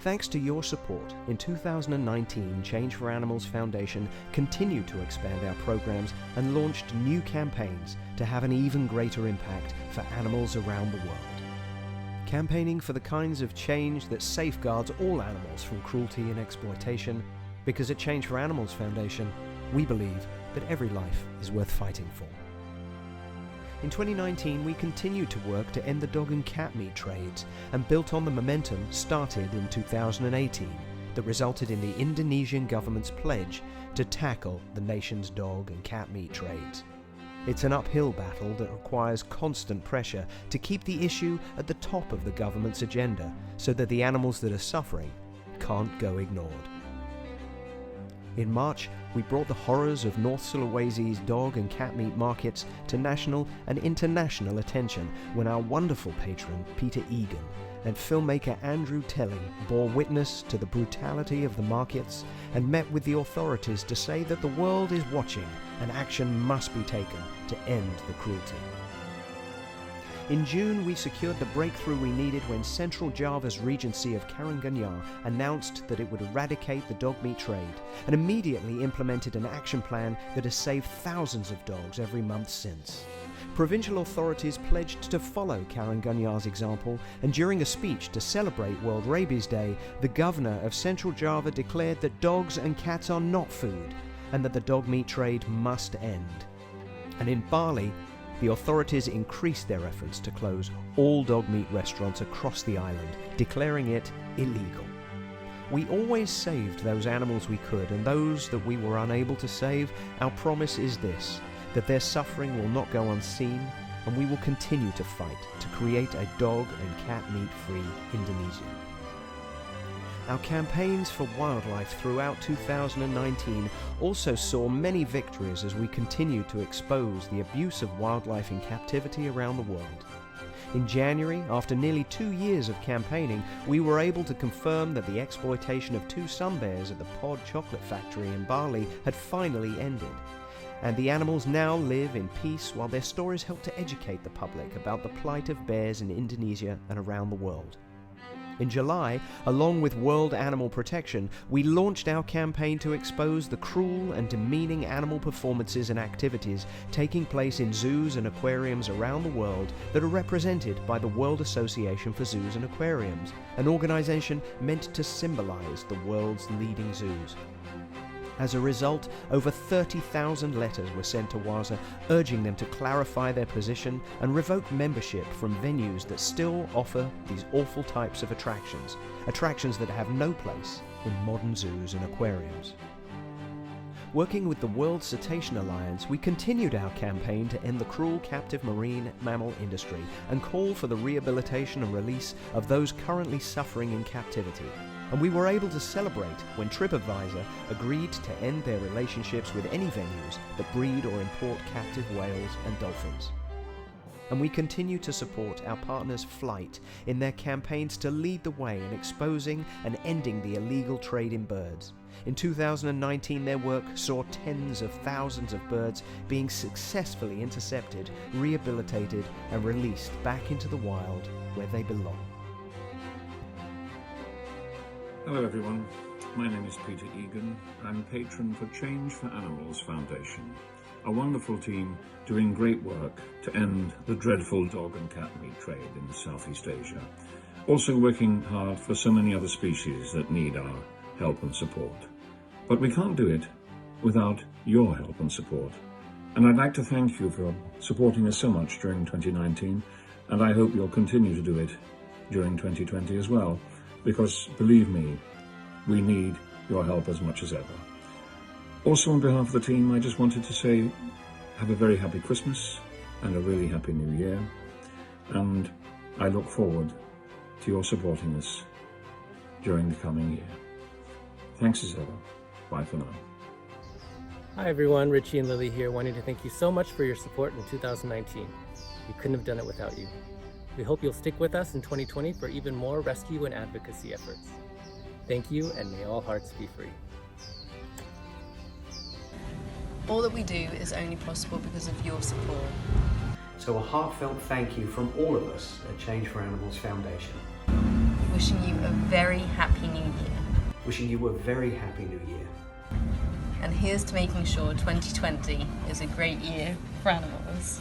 Thanks to your support, in 2019, Change for Animals Foundation continued to expand our programs and launched new campaigns to have an even greater impact for animals around the world. Campaigning for the kinds of change that safeguards all animals from cruelty and exploitation, because at Change for Animals Foundation, we believe that every life is worth fighting for. In 2019, we continued to work to end the dog and cat meat trades and built on the momentum started in 2018 that resulted in the Indonesian government's pledge to tackle the nation's dog and cat meat trades. It's an uphill battle that requires constant pressure to keep the issue at the top of the government's agenda so that the animals that are suffering can't go ignored. In March, we brought the horrors of North Sulawesi's dog and cat meat markets to national and international attention when our wonderful patron Peter Egan and filmmaker Andrew Telling bore witness to the brutality of the markets and met with the authorities to say that the world is watching and action must be taken to end the cruelty. In June, we secured the breakthrough we needed when Central Java's Regency of Karanganyar announced that it would eradicate the dog meat trade and immediately implemented an action plan that has saved thousands of dogs every month since. Provincial authorities pledged to follow Karanganyar's example, and during a speech to celebrate World Rabies Day, the governor of Central Java declared that dogs and cats are not food and that the dog meat trade must end. And in Bali, the authorities increased their efforts to close all dog meat restaurants across the island, declaring it illegal. We always saved those animals we could, and those that we were unable to save, our promise is this, that their suffering will not go unseen, and we will continue to fight to create a dog and cat meat-free Indonesia. Our campaigns for wildlife throughout 2019 also saw many victories as we continued to expose the abuse of wildlife in captivity around the world. In January, after nearly 2 years of campaigning, we were able to confirm that the exploitation of 2 sun bears at the Pod chocolate factory in Bali had finally ended, and the animals now live in peace while their stories help to educate the public about the plight of bears in Indonesia and around the world. In July, along with World Animal Protection, we launched our campaign to expose the cruel and demeaning animal performances and activities taking place in zoos and aquariums around the world that are represented by the World Association for Zoos and Aquariums, an organization meant to symbolize the world's leading zoos. As a result, over 30,000 letters were sent to WAZA urging them to clarify their position and revoke membership from venues that still offer these awful types of attractions that have no place in modern zoos and aquariums. Working with the World Cetacean Alliance, we continued our campaign to end the cruel captive marine mammal industry and call for the rehabilitation and release of those currently suffering in captivity. And we were able to celebrate when TripAdvisor agreed to end their relationships with any venues that breed or import captive whales and dolphins. And we continue to support our partners Flight in their campaigns to lead the way in exposing and ending the illegal trade in birds. In 2019, their work saw tens of thousands of birds being successfully intercepted, rehabilitated, and released back into the wild where they belong. Hello everyone, my name is Peter Egan. I'm patron for Change for Animals Foundation, a wonderful team doing great work to end the dreadful dog and cat meat trade in Southeast Asia, also working hard for so many other species that need our help and support. But we can't do it without your help and support. And I'd like to thank you for supporting us so much during 2019, and I hope you'll continue to do it during 2020 as well. Because, believe me, we need your help as much as ever. Also, on behalf of the team, I just wanted to say, have a very happy Christmas and a really happy New Year. And I look forward to your supporting us during the coming year. Thanks as ever. Bye for now. Hi everyone, Richie and Lily here, wanting to thank you so much for your support in 2019. We couldn't have done it without you. We hope you'll stick with us in 2020 for even more rescue and advocacy efforts. Thank you, and may all hearts be free. All that we do is only possible because of your support. So a heartfelt thank you from all of us at Change for Animals Foundation. wishing you a very happy new year. Wishing you a very happy new year. And here's to making sure 2020 is a great year for animals.